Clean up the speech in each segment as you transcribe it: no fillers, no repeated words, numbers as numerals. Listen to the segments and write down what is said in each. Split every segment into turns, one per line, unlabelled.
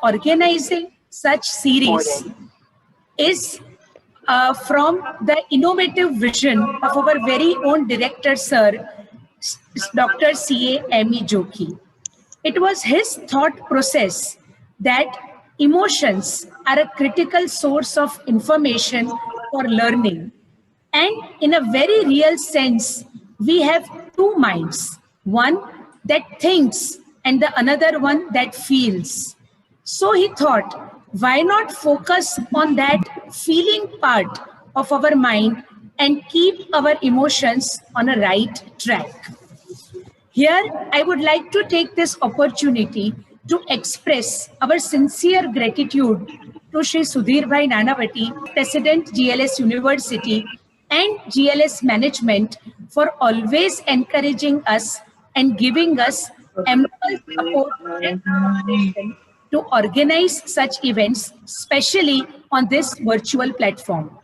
organizing such series is from the innovative vision of our very own director, Sir, Dr. C.A. Amy Jokhi. It was his thought process that emotions are a critical source of information for learning. And in a very real sense, we have two minds, one that thinks and the another one that feels. So he thought, why not focus on that feeling part of our mind and keep our emotions on a right track? Here, I would like to take this opportunity to express our sincere gratitude to Shri Sudhir Bhai Nanavati, President GLS University and GLS Management for always encouraging us and giving us ample support and cooperation to organize such events, especially on this virtual platform.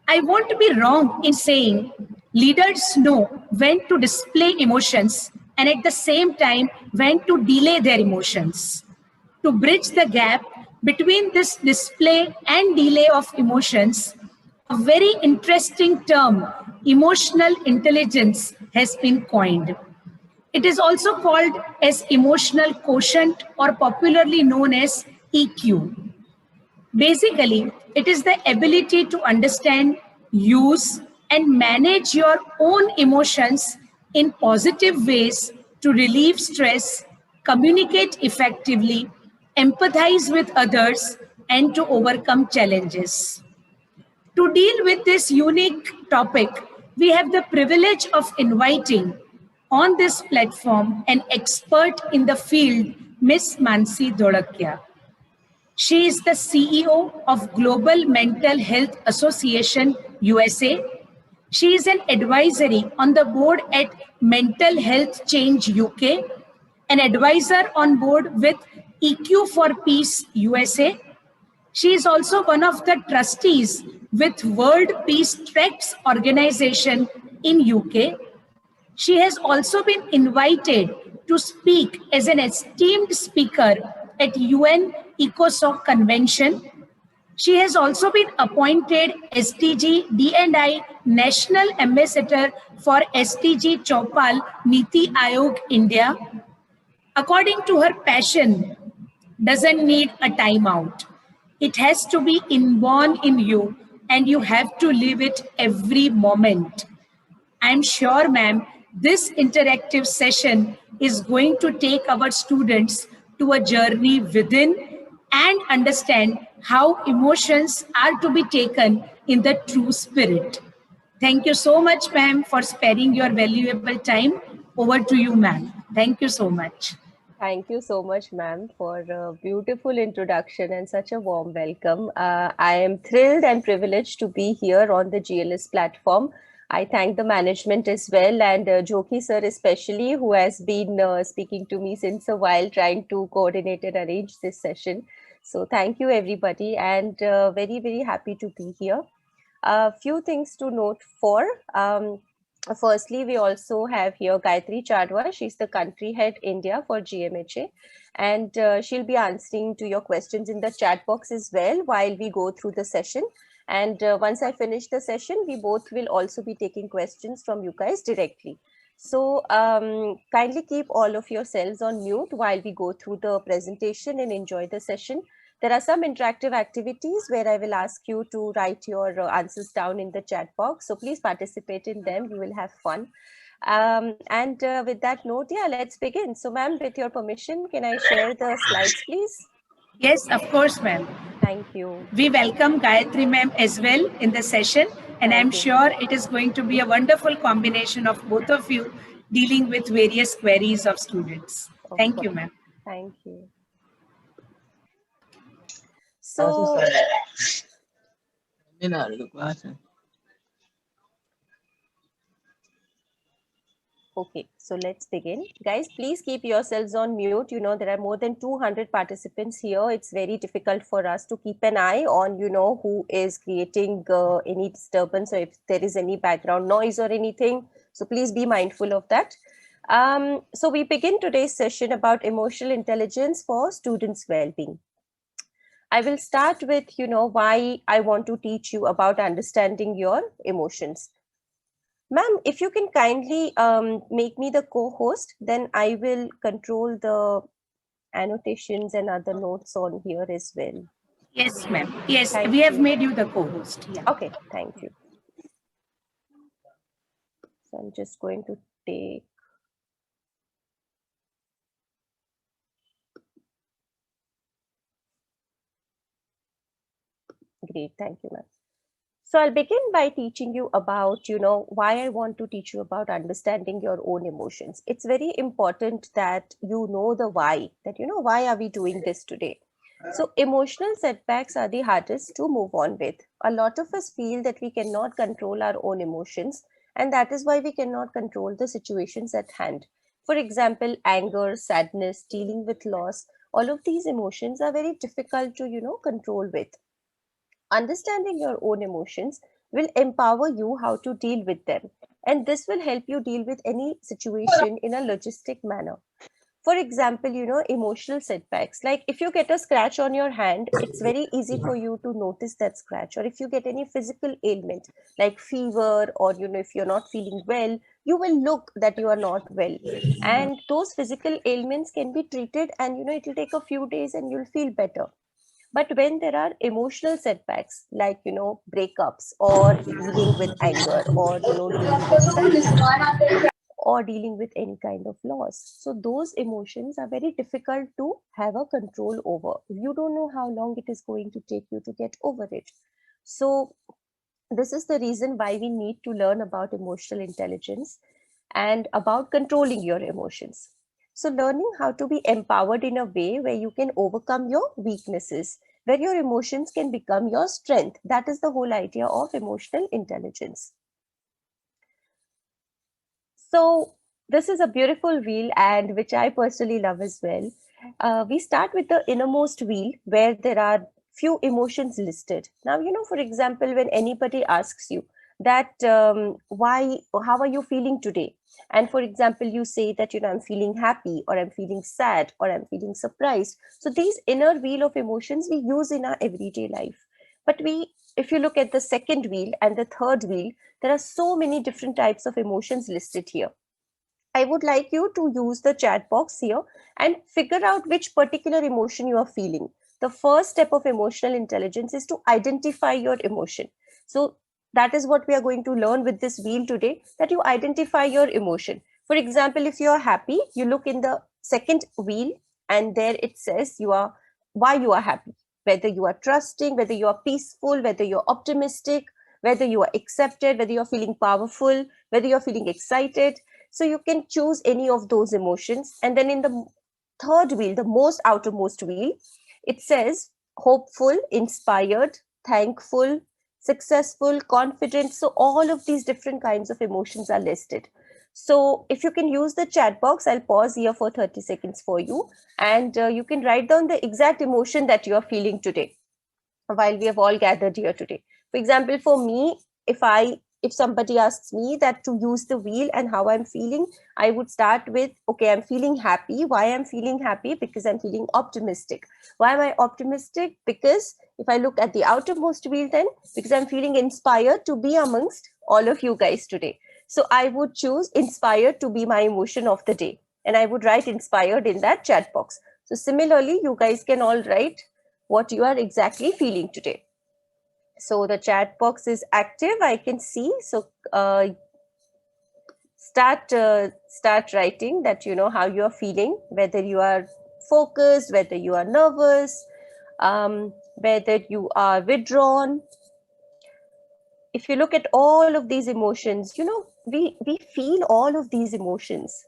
I won't be wrong in saying leaders know when to display emotions and at the same time when to delay their emotions. To bridge the gap between this display and delay of emotions, a very interesting term, emotional intelligence, has been coined. It is also called as emotional quotient or popularly known as EQ. Basically, it is the ability to understand, use, and manage your own emotions in positive ways to relieve stress, communicate effectively, empathize with others, and to overcome challenges. To deal with this unique topic, we have the privilege of inviting on this platform an expert in the field, Ms. Mansi Dhodakia. She is the CEO of Global Mental Health Association USA. She is an advisory on the board at Mental Health Change UK, an advisor on board with EQ for Peace USA. She is also one of the trustees with World Peace Tracks organization in UK. She has also been invited to speak as an esteemed speaker at UN ECOSOC convention. She has also been appointed SDG D&I National Ambassador for SDG Chopal Niti Ayog India. According to her, passion doesn't need a timeout. It has to be inborn in you and you have to live it every moment. I'm sure, ma'am, this interactive session is going to take our students to a journey within and understand how emotions are to be taken in the true spirit. Thank you so much, ma'am, for sparing your valuable time. Over to you, ma'am. Thank you so much.
Thank you so much, ma'am, for a beautiful introduction and such a warm welcome. I am thrilled and privileged to be here on the GLS platform. I thank the management as well, and Jokhi sir especially, who has been speaking to me since a while, trying to coordinate and arrange this session. So thank you, everybody, and very, very happy to be here. A few things to note for. Firstly, we also have here Gayatri Chadwa. She's the country head India for GMHA, and she'll be answering to your questions in the chat box as well while we go through the session. And once I finish the session, we both will also be taking questions from you guys directly. So kindly keep all of yourselves on mute while we go through the presentation and enjoy the session. There are some interactive activities where I will ask you to write your answers down in the chat box. So please participate in them. You will have fun. And with that note, yeah, let's begin. So ma'am, with your permission, can I share the slides, please?
Yes, of course, ma'am.
Thank you.
We welcome Gayatri ma'am as well in the session. And I'm sure it is going to be a wonderful combination of both of you dealing with various queries of students. Thank you, ma'am.
Thank you. So, okay, so let's begin. Guys, please keep yourselves on mute. You know, there are more than 200 participants here. It's very difficult for us to keep an eye on, you know, who is creating any disturbance or if there is any background noise or anything. So please be mindful of that. So we begin today's session about emotional intelligence for students' well-being. I will start with, why I want to teach you about understanding your emotions. Ma'am, if you can kindly make me the co-host, then I will control the annotations and other notes on here as well.
Yes, ma'am. Yes,
Thank
we have
you.
made you the co-host. Yeah.
Okay, thank you. So I'm just going to take. Great, thank you, ma'am. So I'll begin by teaching you about, why I want to teach you about understanding your own emotions. It's very important that you know the why, that, why are we doing this today? So emotional setbacks are the hardest to move on with. A lot of us feel that we cannot control our own emotions, and that is why we cannot control the situations at hand. For example, anger, sadness, dealing with loss, all of these emotions are very difficult to, control with. Understanding your own emotions will empower you how to deal with them. And this will help you deal with any situation in a logistic manner. For example, emotional setbacks. Like if you get a scratch on your hand, it's very easy for you to notice that scratch. Or if you get any physical ailment like fever, or, if you're not feeling well, you will look that you are not well. And those physical ailments can be treated, and, it will take a few days and you'll feel better. But when there are emotional setbacks, like, breakups, or dealing with anger, or, dealing with sadness, or dealing with any kind of loss, so those emotions are very difficult to have a control over. You don't know how long it is going to take you to get over it. So this is the reason why we need to learn about emotional intelligence and about controlling your emotions. So, learning how to be empowered in a way where you can overcome your weaknesses, where your emotions can become your strength. That is the whole idea of emotional intelligence. So, this is a beautiful wheel, and which I personally love as well. We start with the innermost wheel where there are few emotions listed. Now, for example, when anybody asks you that why, how are you feeling today? And for example, you say that, I'm feeling happy, or I'm feeling sad, or I'm feeling surprised. So these inner wheel of emotions we use in our everyday life. But if you look at the second wheel and the third wheel, there are so many different types of emotions listed here. I would like you to use the chat box here and figure out which particular emotion you are feeling. The first step of emotional intelligence is to identify your emotion. So that is what we are going to learn with this wheel today, that you identify your emotion. For example, if you are happy, you look in the second wheel, and there it says why you are happy, whether you are trusting, whether you are peaceful, whether you're optimistic, whether you are accepted, whether you're feeling powerful, whether you're feeling excited. So you can choose any of those emotions. And then in the third wheel, the most outermost wheel, it says hopeful, inspired, thankful, successful, confident. So all of these different kinds of emotions are listed. So if you can use the chat box, I'll pause here for 30 seconds for you. And you can write down the exact emotion that you are feeling today while we have all gathered here today. For example, for me, if somebody asks me that to use the wheel and how I'm feeling, I would start with, okay, I'm feeling happy. Why I'm feeling happy? Because I'm feeling optimistic. Why am I optimistic? Because if I look at the outermost wheel, then because I'm feeling inspired to be amongst all of you guys today. So I would choose inspired to be my emotion of the day. And I would write inspired in that chat box. So similarly, you guys can all write what you are exactly feeling today. So the chat box is active, I can see. So start writing that, how you are feeling, whether you are focused, whether you are nervous, whether you are withdrawn. If you look at all of these emotions, we feel all of these emotions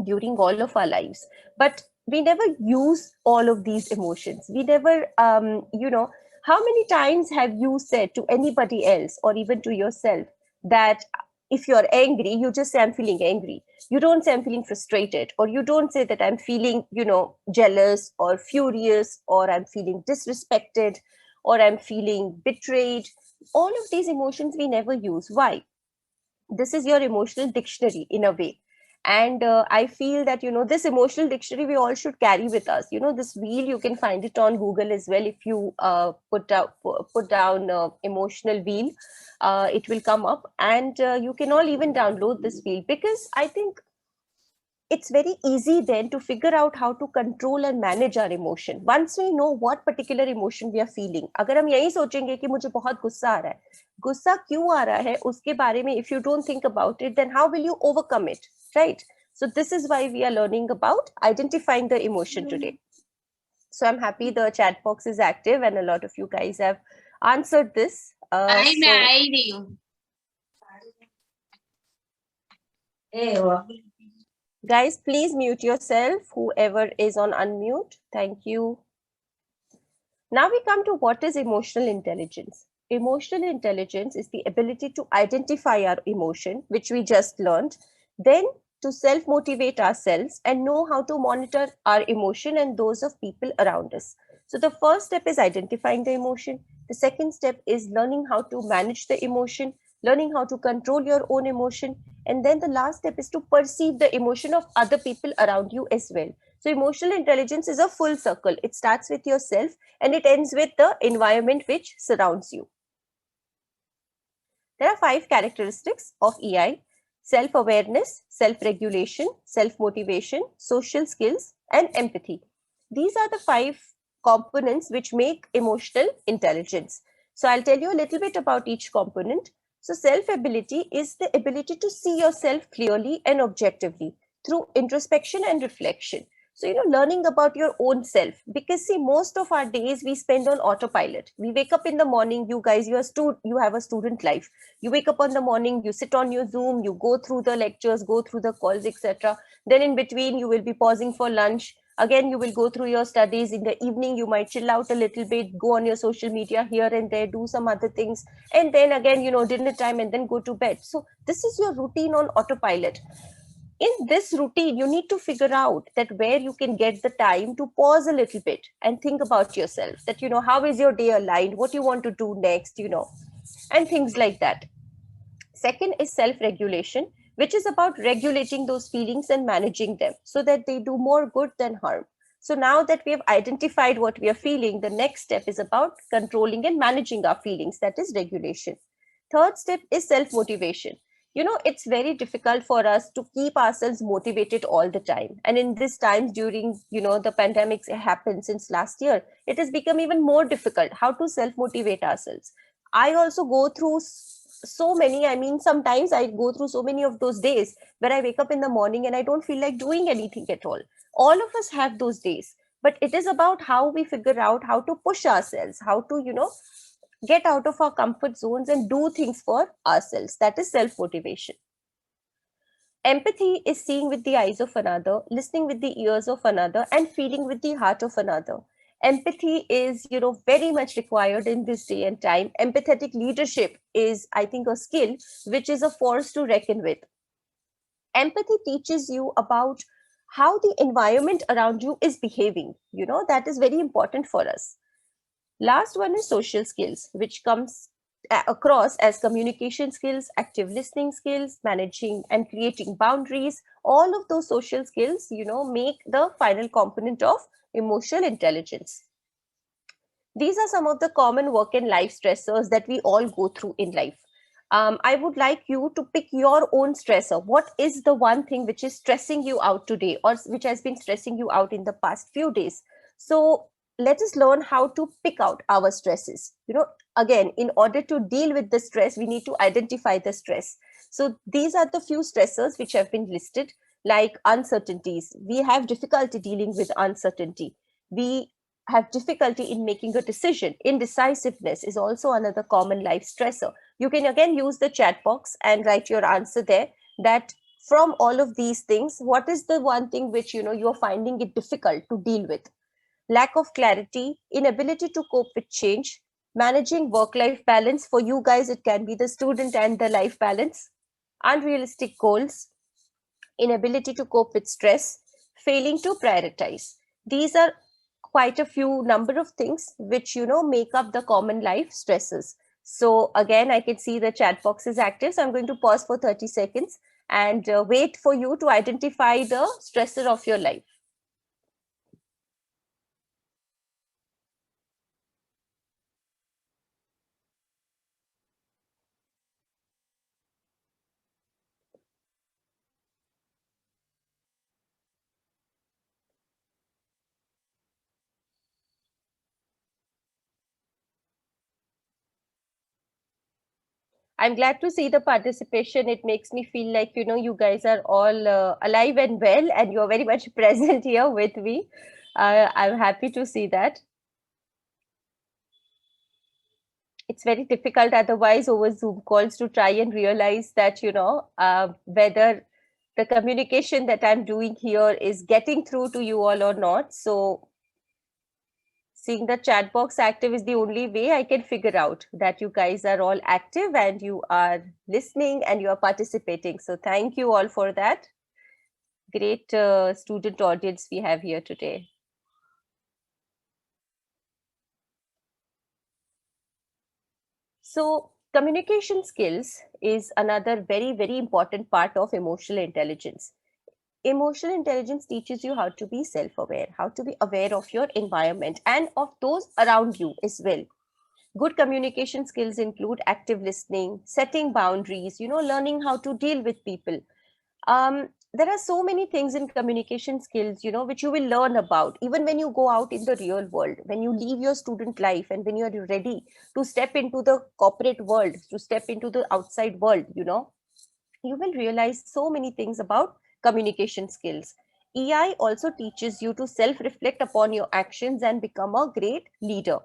during all of our lives, but we never use all of these emotions. We never, how many times have you said to anybody else or even to yourself that if you're angry, you just say, I'm feeling angry. You don't say, I'm feeling frustrated, or you don't say that I'm feeling, jealous or furious, or I'm feeling disrespected, or I'm feeling betrayed. All of these emotions we never use. Why? This is your emotional dictionary in a way. And I feel that, this emotional dictionary we all should carry with us. This wheel, you can find it on Google as well. If you put down emotional wheel, it will come up, and you can all even download this wheel, because I think it's very easy then to figure out how to control and manage our emotion. Once we know what particular emotion we are feeling, अगर हम यही सोचेंगे कि मुझे बहुत गुस्सा आ रहा है, गुस्सा क्यों आ रहा है उसके बारे में if you don't think about it, then how will you overcome it, right? So this is why we are learning about identifying the emotion today. So I'm happy the chat box is active and a lot of you guys have answered this. Guys, please mute yourself, whoever is on unmute. Thank you. Now we come to what is emotional intelligence. Emotional intelligence is the ability to identify our emotion, which we just learned, then to self-motivate ourselves and know how to monitor our emotion and those of people around us. So the first step is identifying the emotion. The second step is learning how to manage the emotion, learning how to control your own emotion. And then the last step is to perceive the emotion of other people around you as well. So emotional intelligence is a full circle. It starts with yourself and it ends with the environment which surrounds you. There are 5 characteristics of EI: self-awareness, self-regulation, self-motivation, social skills, and empathy. These are the 5 components which make emotional intelligence. So I'll tell you a little bit about each component. So self-ability is the ability to see yourself clearly and objectively through introspection and reflection. So, learning about your own self, because see, most of our days we spend on autopilot. We wake up in the morning, you guys, you have a student life. You wake up in the morning, you sit on your Zoom, you go through the lectures, go through the calls, etc. Then in between, you will be pausing for lunch. Again, you will go through your studies. In the evening, you might chill out a little bit, go on your social media here and there, do some other things. And then again, dinner time, and then go to bed. So this is your routine on autopilot. In this routine, you need to figure out that where you can get the time to pause a little bit and think about yourself, that, how is your day aligned, what you want to do next, and things like that. Second is self-regulation, which is about regulating those feelings and managing them so that they do more good than harm. So now that we have identified what we are feeling, the next step is about controlling and managing our feelings, that is regulation. Third step is self-motivation. It's very difficult for us to keep ourselves motivated all the time. And in these times during, the pandemics happened since last year, it has become even more difficult how to self-motivate ourselves. I also go through so many, sometimes I go through so many of those days where I wake up in the morning and I don't feel like doing anything at all. All of us have those days, but it is about how we figure out how to push ourselves, how to, get out of our comfort zones and do things for ourselves. That is self-motivation. Empathy is seeing with the eyes of another, listening with the ears of another, and feeling with the heart of another. Empathy is, very much required in this day and time. Empathetic leadership is, I think, a skill which is a force to reckon with. Empathy teaches you about how the environment around you is behaving. That is very important for us. Last one is social skills, which comes across as communication skills, active listening skills, managing and creating boundaries. All of those social skills, make the final component of emotional intelligence. These are some of the common work and life stressors that we all go through in life. I would like you to pick your own stressor. What is the one thing which is stressing you out today, or which has been stressing you out in the past few days? So let us learn how to pick out our stresses. Again, in order to deal with the stress, we need to identify the stress. So these are the few stressors which have been listed, like uncertainties. We have difficulty dealing with uncertainty. We have difficulty in making a decision. Indecisiveness is also another common life stressor. You can again use the chat box and write your answer there, that from all of these things, what is the one thing which, you're finding it difficult to deal with? Lack of clarity, inability to cope with change, managing work-life balance. For you guys, it can be the student and the life balance, unrealistic goals, inability to cope with stress, failing to prioritize. These are quite a few number of things which, make up the common life stresses. So again, I can see the chat box is active. So I'm going to pause for 30 seconds and wait for you to identify the stressor of your life. I'm glad to see the participation. It makes me feel like, you guys are all alive and well, and you're very much present here with me. I'm happy to see that. It's very difficult otherwise over Zoom calls to try and realize that, whether the communication that I'm doing here is getting through to you all or not. So seeing the chat box active is the only way I can figure out that you guys are all active and you are listening and you are participating. So thank you all for that. Great student audience we have here today. So communication skills is another very, very important part of emotional intelligence. Emotional intelligence teaches you how to be self-aware, how to be aware of your environment and of those around you as well. Good communication skills include active listening, setting boundaries, learning how to deal with people. There are so many things in communication skills, which you will learn about even when you go out in the real world, when you leave your student life and when you are ready to step into the corporate world, to step into the outside world, you will realize so many things about communication skills. EI also teaches you to self-reflect upon your actions and become a great leader.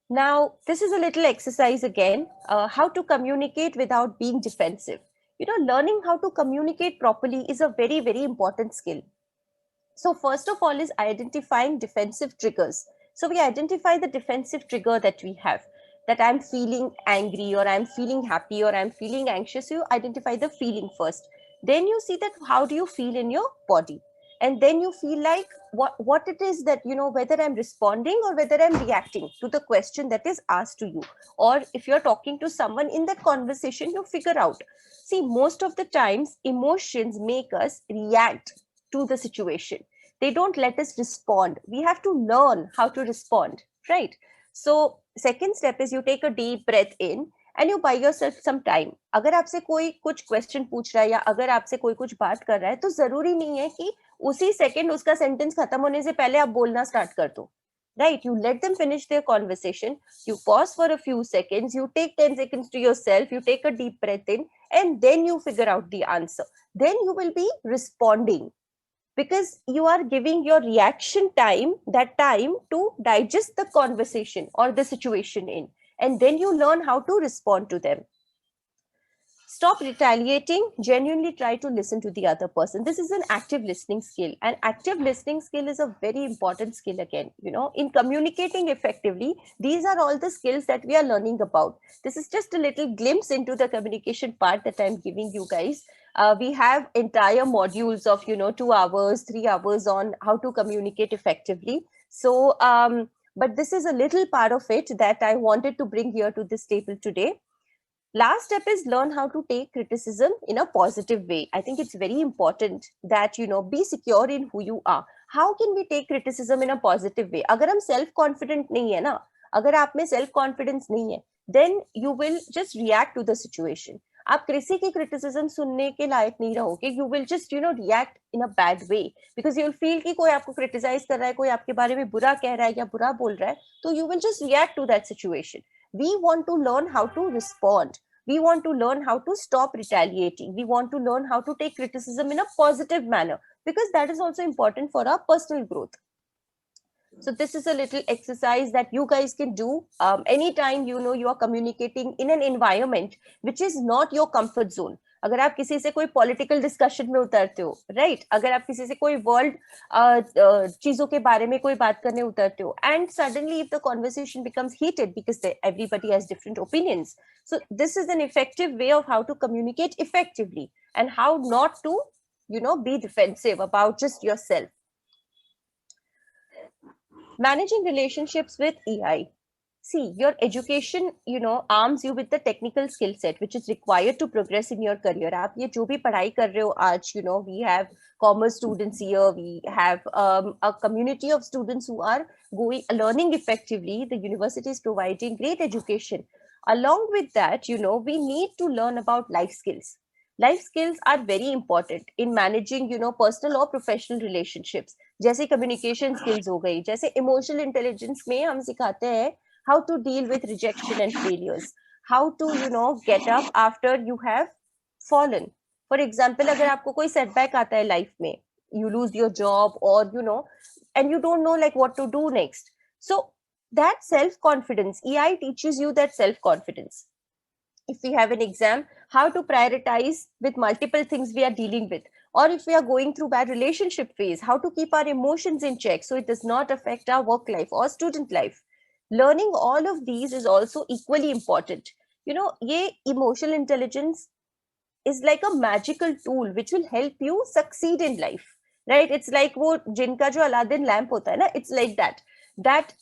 Now, this is a little exercise again, how to communicate without being defensive. Learning how to communicate properly is a very, very important skill. So first of all is identifying defensive triggers. So we identify the defensive trigger that we have, that I'm feeling angry or I'm feeling happy or I'm feeling anxious. You identify the feeling first. Then you see that how do you feel in your body? And then you feel like what it is that, whether I'm responding or whether I'm reacting to the question that is asked to you. Or if you're talking to someone in that conversation, you figure out. See, most of the times emotions make us react to the situation. They don't let us respond. We have to learn how to respond, right? So second step is you take a deep breath in and you buy yourself some time. अगर आपसे कोई कुछ question पूछ रहा है या अगर आपसे कोई कुछ बात कर रहा है तो जरूरी नहीं है कि उसी सेकंड उसका सेंटेंस खत्म होने से पहले आप बोलना स्टार्ट कर दो. Right, you let them finish their conversation, you pause for a few seconds, you take 10 seconds to yourself, you take a deep breath in, and then you figure out the answer. Then you will be responding, because you are giving your reaction time that time to digest the conversation or the situation in, and then you learn how to respond to them. Stop retaliating, genuinely try to listen to the other person. This is an active listening skill, and active listening skill is a very important skill again, in communicating effectively. These are all the skills that we are learning about. This is just a little glimpse into the communication part that I'm giving you guys. We have entire modules of 2 hours 3 hours on how to communicate effectively. So but this is a little part of it that I wanted to bring here to this table today. Last step is learn how to take criticism in a positive way. I think it's very important that be secure in who you are. How can we take criticism in a positive way? Agar hum self confident nahi hai na, agar aap mein self confidence nahi hai, then you will just react to the situation. आप किसी की criticism सुनने के लायक नहीं रहोगे. You will just react in a bad way, because you will feel कि कोई आपको क्रिटिसाइज कर रहा है, कोई आपके बारे में बुरा कह रहा है या बुरा बोल रहा है, तो you will just react to that situation. We want to learn how to respond. We want to learn how to stop retaliating. We want to learn how to take criticism in a positive manner, because that is also important for our personal growth. So this is a little exercise that you guys can do anytime you are communicating in an environment which is not your comfort zone. अगर आप किसी से कोई political discussion में उतरते हो, right, अगर आप किसी से कोई वर्ल्ड चीजों के बारे में कोई बात करने उतरते हो, and suddenly if the conversation becomes heated because everybody has different opinions, so this is an effective way of how to communicate effectively and how not to be defensive about just yourself. Managing relationships with EI. see, your education, arms you with the technical skill set which is required to progress in your career. आप ये जो भी पढ़ाई कर रहे हो आज, we have commerce students here, we have a community of students who are learning effectively. The university is providing great education. Along with that, we need to learn about life skills. Life skills are very important in managing, personal or professional relationships. जैसे communication skills हो गई, जैसे emotional intelligence में हम सिखाते हैं how to deal with rejection and failures, how to, get up after you have fallen. For example, अगर आपको कोई setback आता है life में, you lose your job, or and you don't know like what to do next. So that self confidence, EI teaches you that self confidence. If we have an exam, how to prioritize with multiple things we are dealing with, or if we are going through bad relationship phase, how to keep our emotions in check so it does not affect our work life or student life. Learning all of these is also equally important. Ye emotional intelligence is like a magical tool which will help you succeed in life, right? It's like wo jinka jo Aladdin lamp hota hai na, it's like that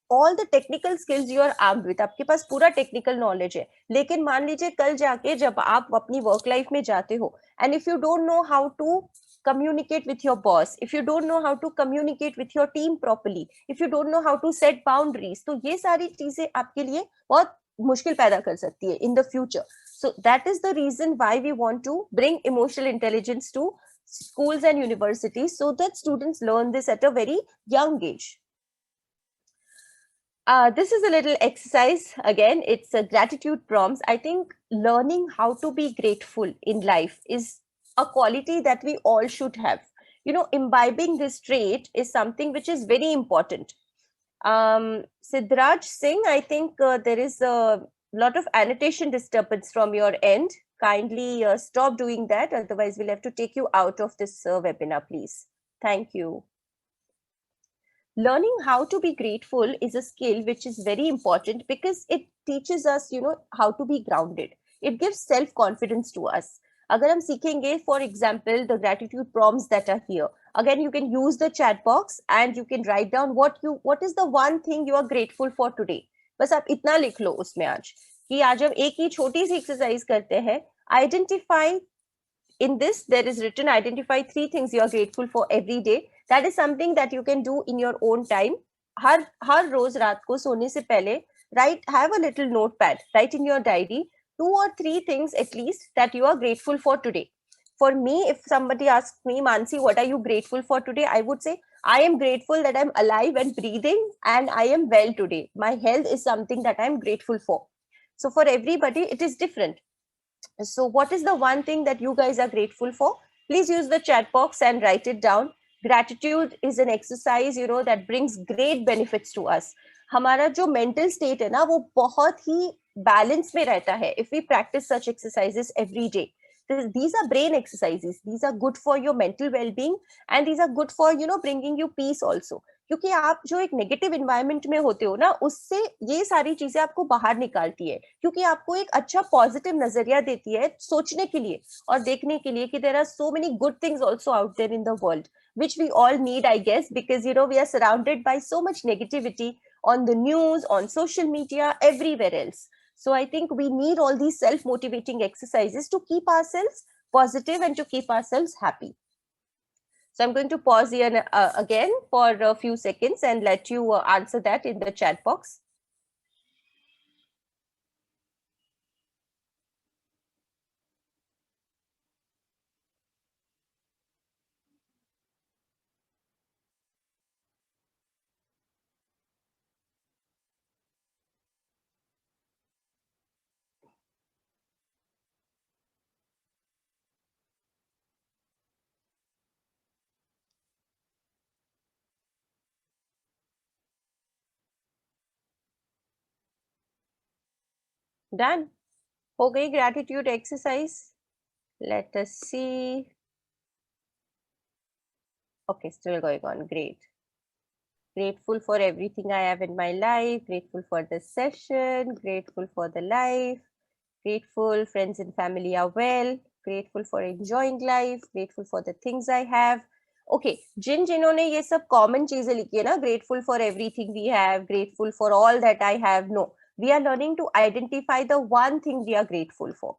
all the technical skills you are armed with, आपके पास पूरा technical knowledge है, लेकिन मान लीजिए कल जाके जब आप अपनी वर्क लाइफ में जाते हो, and if you don't know how to communicate with your boss, if you don't know how to communicate with your team properly, if you don't know how to set boundaries, तो ये सारी चीजें आपके लिए बहुत मुश्किल पैदा कर सकती है in the future. So that is the reason why we want to bring emotional intelligence to schools and universities, so that students learn this at a very young age. This is a little exercise. Again, it's a gratitude prompts. I think learning how to be grateful in life is a quality that we all should have. Imbibing this trait is something which is very important. Siddharaj Singh, I think there is a lot of annotation disturbance from your end. Kindly stop doing that. Otherwise, we'll have to take you out of this webinar, please. Thank you. Learning how to be grateful is a skill which is very important because it teaches us, how to be grounded. It gives self-confidence to us. Agar hum seekhenge, for example, the gratitude prompts that are here. Again, you can use the chat box and you can write down what is the one thing you are grateful for today. बस आप इतना लिख लो उसमें आज कि आज हम एक ही छोटी सी एक्सरसाइज करते हैं. Identify. In this, there is written, identify 3 things you are grateful for every day. That is something that you can do in your own time. हर रोज रात को सोने से पहले have a little notepad, write in your diary 2 or 3 things at least that you are grateful for today. For me, if somebody asks me, Mansi, what are you grateful for today? I would say, I am grateful that I'm alive and breathing and I am well today. My health is something that I'm grateful for. So for everybody, it is different. So what is the one thing that you guys are grateful for? Please use the chat box and write it down. Gratitude is an exercise, that brings great benefits to us. हमारा जो mental state है ना, वो बहुत ही balance में रहता है if we practice such exercises every day. These are brain exercises. These are good for your mental well-being and these are good for, bringing you peace also. क्योंकि आप जो एक नेगेटिव एनवायरनमेंट में होते हो ना, उससे ये सारी चीजें आपको बाहर निकालती है, क्योंकि आपको एक अच्छा पॉजिटिव नजरिया देती है सोचने के लिए और देखने के लिए कि there are so many good things also out there in the world, which we all need, I guess, because we are surrounded by so much negativity on the news, on social media, everywhere else. So I think we need all these self-motivating exercises to keep ourselves positive and to keep ourselves happy. So I'm going to pause here again for a few seconds and let you answer that in the chat box. Done. हो गई gratitude exercise. Let us see. Okay, still going on. Great. Grateful for everything I have in my life. Grateful for the session. Grateful for the life. Grateful friends and family are well. Grateful for enjoying life. Grateful for the things I have. Okay जिन्होंने ये सब common चीजें लिखी है ना, grateful for everything we have, grateful for all that I have, no, we are learning to identify the one thing we are grateful for.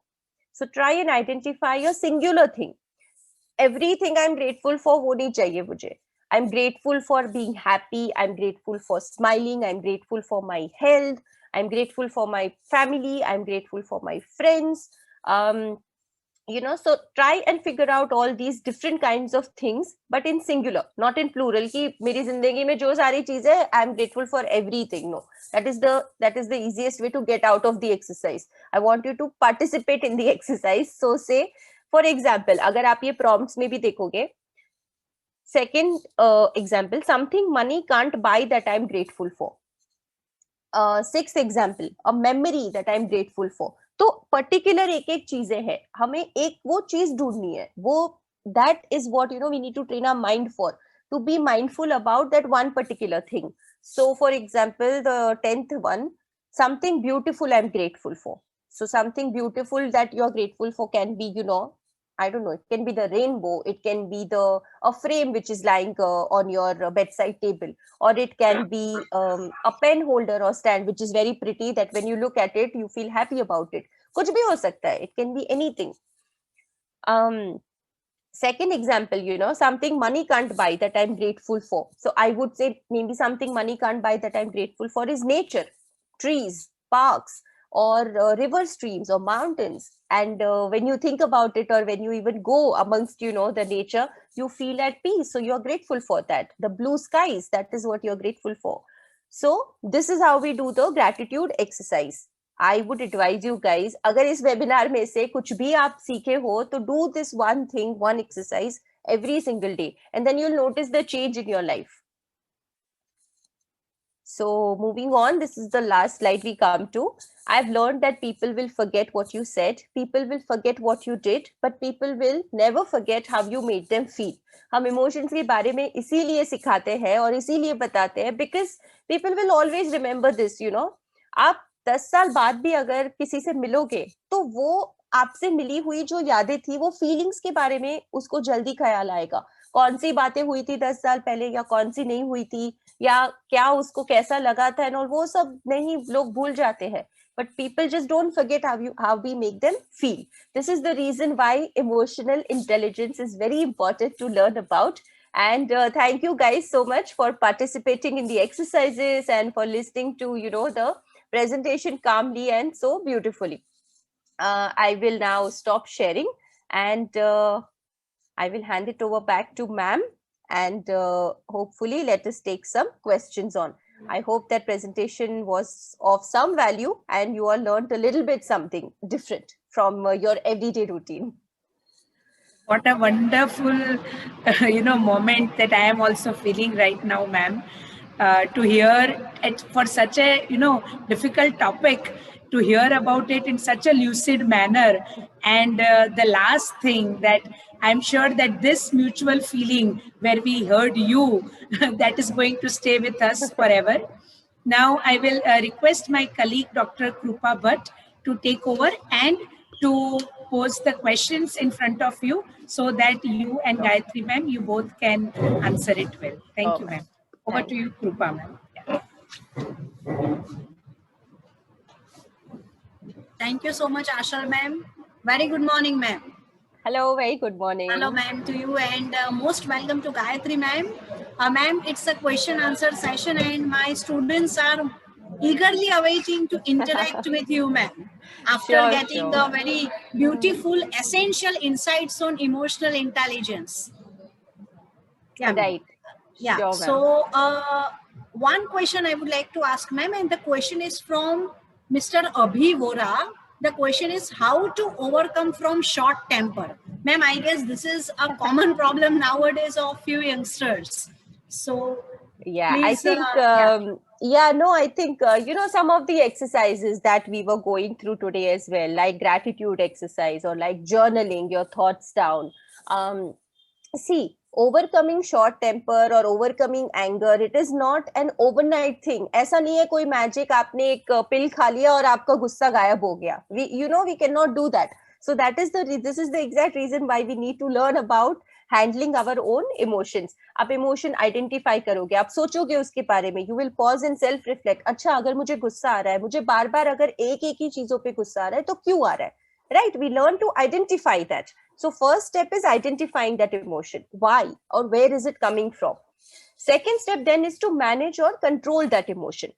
So try and identify a singular thing. Everything I am grateful for वो नहीं चाहिए मुझे. I am grateful for being happy, I am grateful for smiling, I am grateful for my health, I am grateful for my family, I am grateful for my friends. So try and figure out all these different kinds of things, but in singular, not in plural, ki meri zindagi mein jo sari cheeze hai, I am grateful for everything. No, that is the easiest way to get out of the exercise. I want you to participate in the exercise. So say, for example, agar aap ye prompts mein bhi dekhoge, second example, something money can't buy that I am grateful for. Sixth example, a memory that I am grateful for. तो particular एक एक चीजें हैं, हमें एक वो चीज ढूंढनी है, वो that is what we need to train our mind for, to be mindful about that one particular thing. So for example the 10th one, something beautiful I'm grateful for. So something beautiful that you're grateful for can be, I don't know, it can be the rainbow, it can be a frame which is lying on your bedside table, or it can be a pen holder or stand which is very pretty that when you look at it you feel happy about it. Kuch bhi ho sakta hai, it can be anything. Second example, something money can't buy that I'm grateful for. So I would say maybe something money can't buy that I'm grateful for is nature, trees, parks, or river streams or mountains. And when you think about it, or when you even go amongst the nature, you feel at peace, so you're grateful for that. The blue skies, that is what you're grateful for. So this is how we do the gratitude exercise. I would advise you guys, अगर इस webinar में से कुछ भी आप सीखे हो, तो do this one thing, one exercise every single day, and then you'll notice the change in your life. So moving on, this is the last slide we come to. I've learned that people will forget what you said, people will forget what you did, but people will never forget how you made them feel. हम emotions के बारे में इसीलिए सिखाते हैं और इसीलिए बताते हैं, because people will always remember this. आप 10 साल बाद भी अगर किसी से मिलोगे, तो वो आपसे मिली हुई जो यादें थी, वो फीलिंग्स के बारे में उसको जल्दी ख्याल आएगा. कौन सी बातें हुई थी 10 साल पहले, या कौन सी नहीं हुई थी, या क्या उसको कैसा लगा था, और वो सब नहीं लोग भूल जाते हैं. But people just don't forget how we make them feel. This is the reason why emotional intelligence is very important to learn about. And thank you guys so much for participating in the exercises and for listening to the presentation calmly and so beautifully. I will now stop sharing, and I will hand it over back to ma'am, and hopefully let us take some questions on. I hope that presentation was of some value and you all learned a little bit something different from your everyday routine.
What a wonderful, moment that I am also feeling right now, ma'am. To hear it for such a, difficult topic, to hear about it in such a lucid manner. And the last thing that I'm sure that this mutual feeling where we heard you, that is going to stay with us forever. Now I will request my colleague, Dr. Krupa Bhatt, to take over and to pose the questions in front of you so that you and Gayatri ma'am, you both can answer it well. Thank you, ma'am. Over to you, Krupa ma'am. Yeah.
Thank you so much, Ashar ma'am. Very good morning, ma'am.
Hello, very good morning.
Hello, ma'am, to you, and most welcome to Gayatri ma'am. Ma'am, it's a question answer session and my students are eagerly awaiting to interact with you, ma'am. After getting the very beautiful, essential insights on emotional intelligence.
Yeah, right.
Yeah. Sure, so one question I would like to ask, ma'am, and the question is from Mr. Abhi Vora. The question is how to overcome from short temper. Ma'am, I guess this is a common problem nowadays of few youngsters. So
yeah, please, I think some of the exercises that we were going through today as well, like gratitude exercise or like journaling your thoughts down. See, overcoming short temper or overcoming anger, it is not an overnight thing. ऐसा नहीं है कोई magic, आपने एक pill खा लिया और आपका गुस्सा गायब हो गया. We cannot do that. So this is the exact reason why we need to learn about handling our own emotions. आप इमोशन आइडेंटिफाई करोगे, आप सोचोगे उसके बारे में, you will pause and self reflect. अच्छा, अगर मुझे गुस्सा आ रहा है, मुझे बार बार अगर एक ही चीजों पे गुस्सा आ रहा है तो क्यों आ रहा है, right? We learn to identify that. So first step is identifying that emotion. Why or where is it coming from? Second step then is to manage or control that emotion.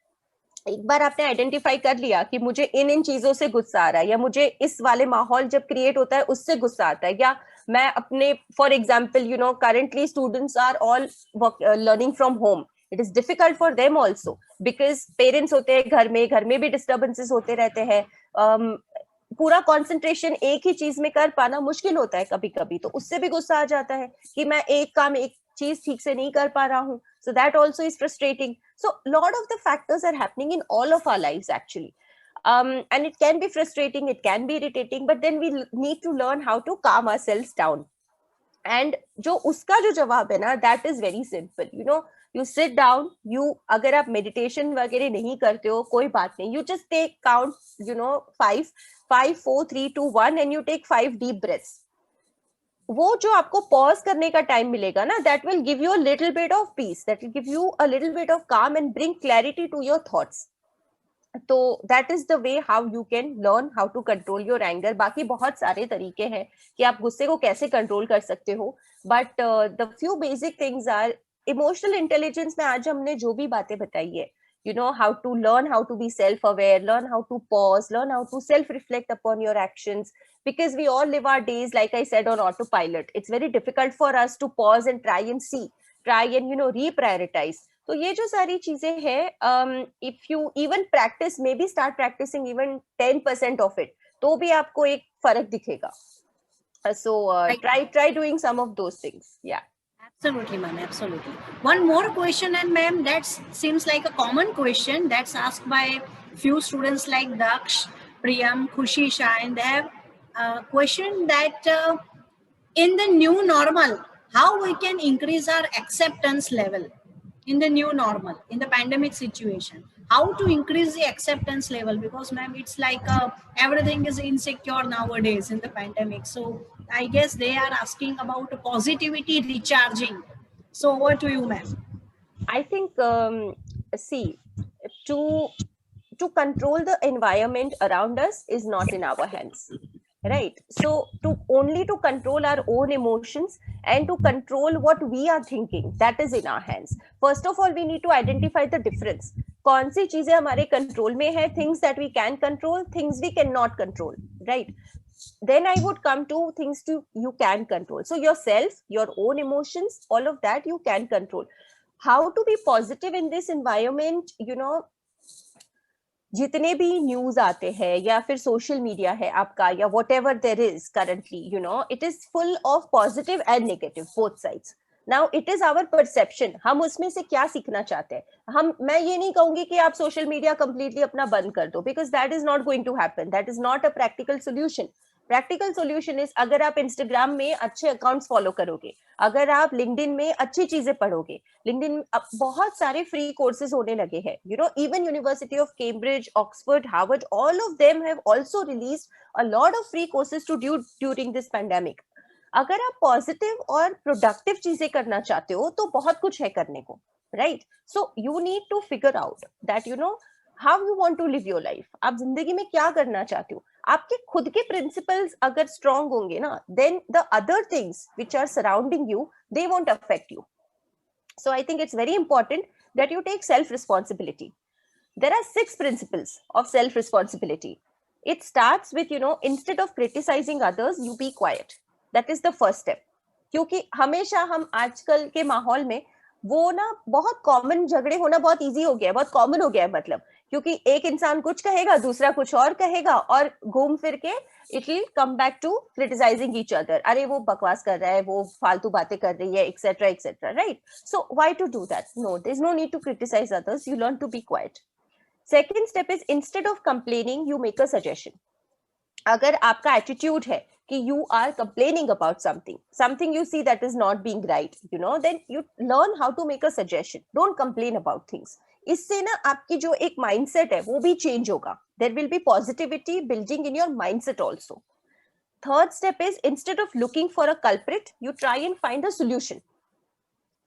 एक बार आपने आइडेंटिफाई कर लिया कि मुझे इन चीजों से गुस्सा आ रहा है, या मुझे इस वाले माहौल जब क्रिएट होता है उससे गुस्सा आता है, या मैं अपने, for example you know currently students are all learning from home. It is difficult for them also because parents होते हैं घर में भी डिस्टर्बेंसेस होते रहते हैं. पूरा कंसंट्रेशन एक ही चीज में कर पाना मुश्किल होता है कभी कभी, तो उससे भी गुस्सा आ जाता है कि मैं एक चीज ठीक से नहीं कर पा रहा हूँ. So that also is frustrating. So a lot of the factors are happening in all of our lives actually. And it can be frustrating, it can be irritating, but then we need to learn how to calm ourselves down. And जो उसका जो जवाब है ना, that is very simple. You know, you sit down, अगर आप meditation वगैरह नहीं करते हो, कोई बात नहीं. You just count, 5, 4, 3, 2, 1 and you take 5 deep breaths. वो जो आपको पॉज करने का टाइम मिलेगा ना, that will give you a little bit of peace, that will give you a little bit of calm and bring clarity to your thoughts. तो that is the way how you can learn how to control your anger. बाकी बहुत सारे तरीके हैं कि आप गुस्से को कैसे कंट्रोल कर सकते हो, but the few basic things are emotional intelligence में आज हमने जो भी बातें बताई है, you know, how to learn how to be self-aware, learn how to pause, learn how to self-reflect upon your actions, because we all live our days, like I said, on autopilot. It's very difficult for us to pause and try and reprioritize. तो ये जो सारी चीजें हैं, if you even practice, maybe start practicing even 10% of it, तो भी आपको एक फर्क दिखेगा. So try doing some of those things. Yeah.
Absolutely, ma'am. Absolutely. One more question, and ma'am, that seems like a common question that's asked by few students like Daksh, Priyam, Khushi, Shah, and they have a question that in the new normal, how we can increase our acceptance level in the new normal, in the pandemic situation. How to increase the acceptance level? Because ma'am, it's like everything is insecure nowadays in the pandemic. So I guess they are asking about positivity recharging. So over to you, ma'am.
I think, see, to control the environment around us is not in our hands, right? So to control our own emotions and to control what we are thinking, that is in our hands. First of all, we need to identify the difference. कौन सी चीजें हमारे control में है, things that we can control, things we cannot control, right? Then I would come to things you can control. So yourself, your own emotions, all of that you can control. How to be positive in this environment? You know, जितने भी news आते हैं या फिर social media है आपका, या whatever there is currently, you know, it is full of positive and negative, both sides. Now it is our perception, हम उसमें से क्या सीखना चाहते हैं. मैं ये नहीं कहूंगी कि आप सोशल मीडिया कंप्लीटली अपना बंद कर दो, because that is not going to happen. That is not a practical solution. Practical solution is, अगर आप इंस्टाग्राम में अच्छे अकाउंट्स फॉलो करोगे, अगर आप लिंक्डइन में अच्छी चीजें पढ़ोगे, लिंक्डइन बहुत सारे फ्री कोर्सेज होने लगे हैं. You know, even university of Cambridge, Oxford, Harvard, all of them have also released a lot of free courses to do during this pandemic. अगर आप पॉजिटिव और प्रोडक्टिव चीजें करना चाहते हो तो बहुत कुछ है करने को, right? So you need to figure out that you know how you want to live your life. आप जिंदगी में क्या करना चाहते हो. आपके खुद के प्रिंसिपल्स अगर स्ट्रॉन्ग होंगे ना, then the other things which are surrounding you, they won't affect you. So I think it's very important that you take self responsibility. There are 6 principles of self responsibility. It starts with, you know, instead of criticizing others, you be quiet. That is the first step. क्योंकि हमेशा हम आजकल के माहौल में वो ना बहुत कॉमन, झगड़े होना बहुत इजी हो गया है, बहुत कॉमन हो गया है. मतलब क्योंकि एक इंसान कुछ कहेगा, दूसरा कुछ और कहेगा, और घूम फिर के it will come back to criticising each other. अरे वो बकवास कर रहा है, वो फालतू बातें कर रही है, et cetera et cetera, right? So why to do that? No, there is no need to criticise others. You learn to be quiet. Second step is, instead of complaining, you make a suggestion. अगर आपका attitude है कि you are complaining about something you see that is not being right, you know, then you learn how to make a suggestion. Don't complain about things. इससे ना आपकी जो एक mindset है वो भी change होगा. There will be positivity building in your mindset also. Third step is instead of looking for a culprit, you try and find a solution.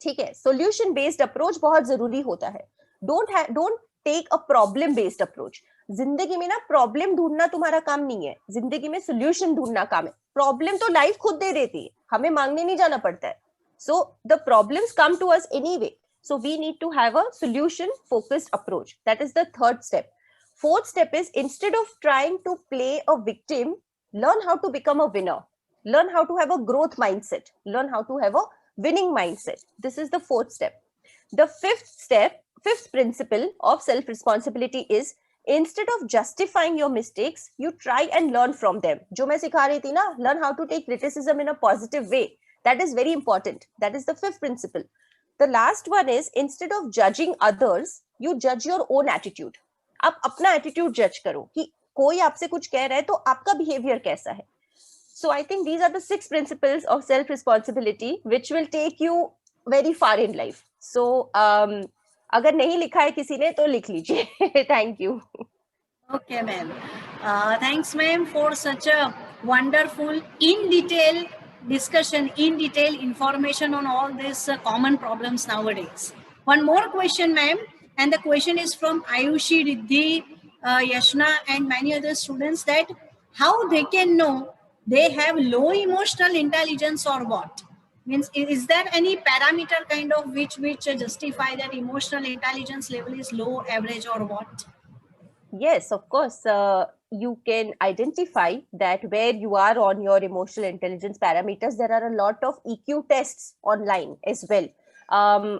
ठीक है, solution based approach बहुत जरूरी होता है. Don't take a problem based approach. जिंदगी में ना problem ढूंढना तुम्हारा काम नहीं है, जिंदगी में सोल्यूशन ढूंढना काम है. प्रॉब्लम तो लाइफ खुद दे देती है, हमें मांगने नहीं जाना पड़ता है. So the problems come to us anyway. So we need to have a solution focused approach. That is the third step. Fourth step is instead of trying to play a victim, learn how to become a winner. Learn how to have a growth mindset. Learn how to have a winning mindset. This is the fourth step. The fifth principle of self-responsibility is instead of justifying your mistakes, you try and learn from them. जो मैं सिखा रही थी ना, learn how to take criticism in a positive way. That is very important. That is the fifth principle. The last one is instead of judging others, you judge your own attitude. आप अपना attitude judge करो कि कोई आपसे कुछ कह रहा है तो आपका behavior कैसा है. So I think these are the 6 principles of self-responsibility which will take you very far in life. So अगर नहीं लिखा है किसी ने तो लिख लीजिए. Thank you.
Okay, ma'am. Thanks, ma'am, for such a wonderful, in detail discussion, in detail information on all these common problems nowadays. One more question, ma'am, and the question is from Ayushi, Riddhi, Yashna, and many other students, that how they can know they have low emotional intelligence or what? Means, is there any parameter kind of which justify that emotional intelligence level is low, average, or what?
Yes, of course. You can identify that where you are on your emotional intelligence parameters. There are a lot of EQ tests online as well,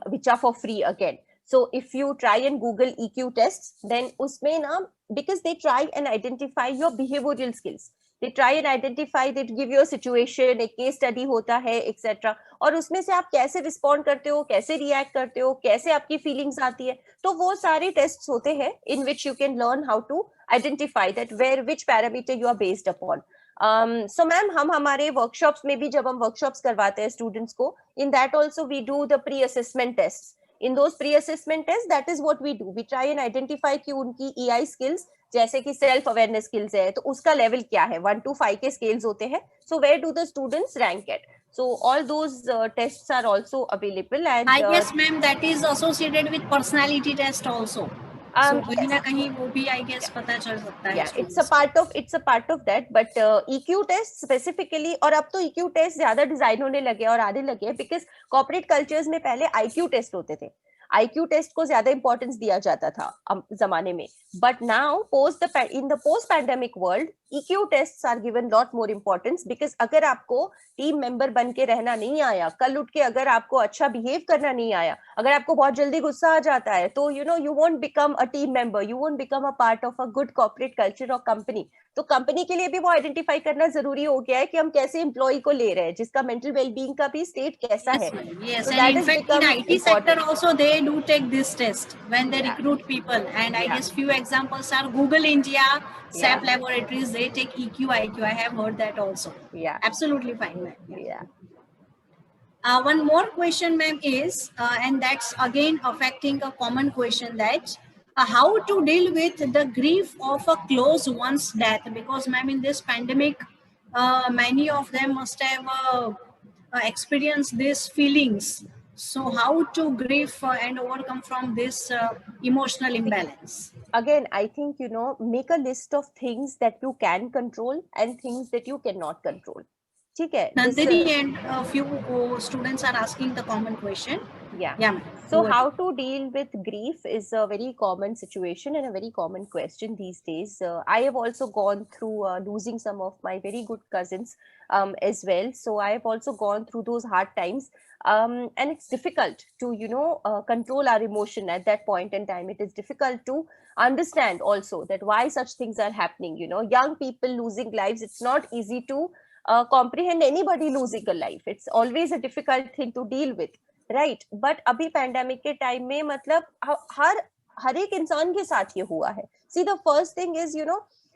which are for free again. So if you try and Google EQ tests, then usme na, because they try and identify your behavioral skills. They try and identify, they give you a situation, एक case study होता है, etc. और उसमें से आप कैसे respond करते हो, कैसे react करते हो, कैसे आपकी feelings आती है, तो वो सारे tests होते हैं in which you can learn how to identify that where which parameter you are based upon. So ma'am, हम हमारे workshops में भी जब हम workshops करवाते हैं students को, in that also we do the pre-assessment tests. In those pre-assessment tests, that is what we do. We try and identify कि उनकी EI skills जैसे कि सेल्फ अवेयरनेस स्किल्स है तो उसका लेवल क्या है, 1 to 5 के स्केल्स होते हैं. So where do the students rank at. So all those tests are also available, and
I guess, ma'am, that is associated with personality test also. So कहीं ना कहीं वो भी I guess पता चल सकता है.
Yeah, it's a part of that, but EQ test specifically, और अब तो EQ test ज्यादा डिजाइन होने लगे और आने लगे, because corporate cultures में पहले IQ test होते थे. IQ टेस्ट को ज्यादा इंपॉर्टेंस दिया जाता था जमाने में, but now in the post pandemic world EQ tests are given lot more importance, because अगर आपको टीम मेंबर बन के रहना नहीं आया, कल उठ के अगर आपको अच्छा बिहेव करना नहीं आया, अगर आपको बहुत जल्दी गुस्सा आ जाता है, तो you won't become a team member, you won't become a part of a good corporate culture और कंपनी. तो कंपनी के लिए भी वो आइडेंटिफाई करना जरूरी हो गया है कि हम कैसे एम्प्लॉय को ले रहे हैं, जिसका मेंटल वेलबींग का भी स्टेट कैसा है.
Yes, so and in fact in IT sector also they do take this test when they recruit people, and I guess few examples are Google India, SAP Laboratories, they take EQ, IQ. I have heard that also. Yeah, absolutely fine, ma'am.
Yeah.
One more question, ma'am, is and that's again affecting a common question, that how to deal with the grief of a close one's death, because ma'am, in this pandemic many of them must have experienced these feelings. So how to grieve and overcome from this emotional imbalance?
Again, I think, make a list of things that you can control and things that you cannot control.
Nandini and a few students are asking the common question.
Yeah. So how to deal with grief is a very common situation and a very common question these days. I have also gone through losing some of my very good cousins as well. So I have also gone through those hard times. And it's difficult to, control our emotion at that point in time. It is difficult to understand also that why such things are happening. Young people losing lives, it's not easy to comprehend anybody losing a life. It's always a difficult thing to deal with, right? But अभी pandemic के time में मतलब हर एक इंसान के साथ ये हुआ है. See, the first thing is,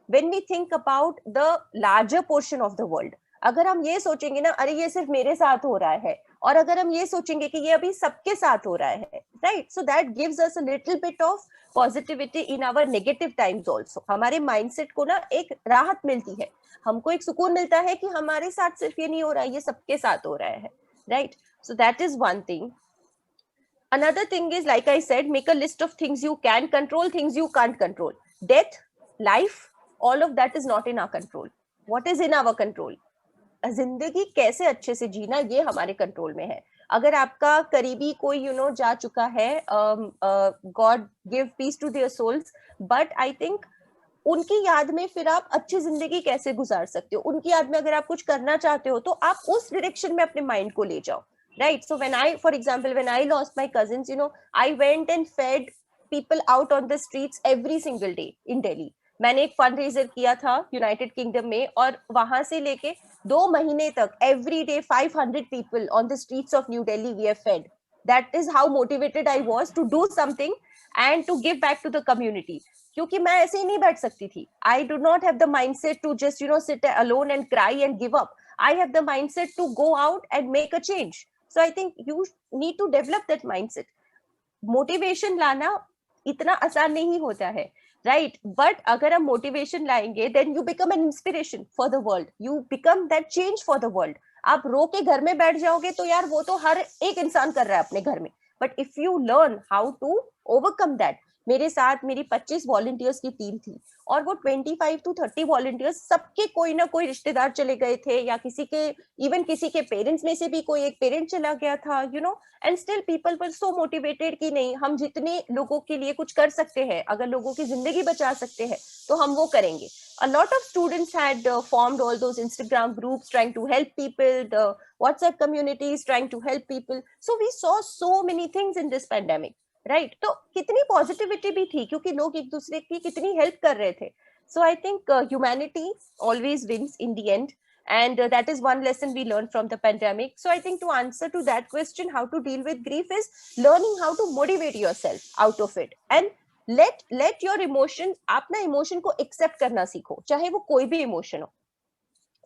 when we think about the larger portion of the world, अगर हम ये सोचेंगे ना, अरे ये सिर्फ मेरे साथ हो रहा है, और अगर हम ये सोचेंगे कि ये अभी सबके साथ हो रहा है, right, so that gives us a little bit of positivity in our negative times also. हमारे माइंडसेट को ना एक राहत मिलती है, हमको एक सुकून मिलता है कि हमारे साथ सिर्फ ये नहीं हो रहा है, ये सबके साथ हो रहा है, right. So that is one thing. Another thing is, like I said, make a list of things you can control, things you can't control. Death, life, all of that is not in our control. What is in our control? जिंदगी कैसे अच्छे से जीना, ये हमारे control में है. अगर आपका करीबी कोई जा चुका है, God give peace to their souls, but I think उनकी याद में फिर आप अच्छी जिंदगी कैसे गुजार सकते हो. उनकी याद में अगर आप कुछ करना चाहते हो तो आप उस डायरेक्शन में अपने माइंड को ले जाओ. Right. So for example, when I lost my cousins, I went and fed people out on the streets every single day in Delhi. मैंने एक फंड रेजर किया था यूनाइटेड किंगडम में, और वहां से लेके 2 महीने तक every day 500 people on the streets of New Delhi we have fed. That is how motivated I was to do something and to give back to the community. क्योंकि मैं ऐसे ही नहीं बैठ सकती थी. I do not have the mindset to just sit alone and cry and give up. I have the mindset to go out and make a change. So I think you need to develop that mindset. Motivation लाना इतना आसान नहीं होता है, right? But अगर हम motivation लाएंगे, then you become an inspiration for the world. You become that change for the world. आप रो के घर में बैठ जाओगे तो यार वो तो हर एक इंसान कर रहा है अपने घर में. But if you learn how to overcome that, मेरे साथ मेरी 25 वॉलंटियर्स की टीम थी, और वो 25 to 30 वॉलंटियर्स सबके कोई ना कोई रिश्तेदार चले गए थे, या इवन किसी के पेरेंट्स में से भी कोई एक पेरेंट चला गया था, and still people were so motivated कि नहीं, हम जितने लोगों के लिए कुछ कर सकते हैं, अगर लोगों की जिंदगी बचा सकते हैं तो हम वो करेंगे. A lot of students had formed all those Instagram groups trying to help people, the WhatsApp communities trying to help people. So we saw so many things in this pandemic. Right. तो कितनी positivity भी थी, क्योंकि लोग एक दूसरे की कितनी हेल्प कर रहे थे. So I think humanity always wins in the end, and that is one lesson we learned from the pandemic. So I think to answer to that question, how to deal with grief is learning how to motivate yourself out of it, and let your emotion, अपना emotion को accept करना सीखो, चाहे वो कोई भी emotion हो.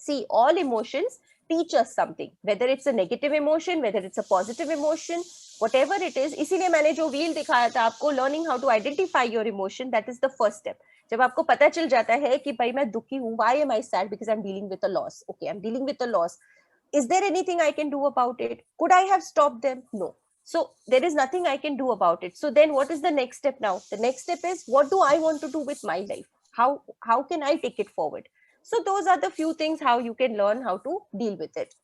See, all emotions teach us something, whether it's a negative emotion, whether it's a positive emotion, whatever it is. इसीलिए मैंने जो wheel दिखाया था आपको, learning how to identify your emotion, that is the first step. जब आपको पता चल जाता है कि भाई मैं दुखी हूँ, why am I sad? Because I'm dealing with a loss. Okay, I'm dealing with a loss. Is there anything I can do about it? Could I have stopped them? No. So there is nothing I can do about it. So then what is the next step now? The next step is, what do I want to do with my life? How can I take it forward? So those are the few things how you can learn how to deal with it.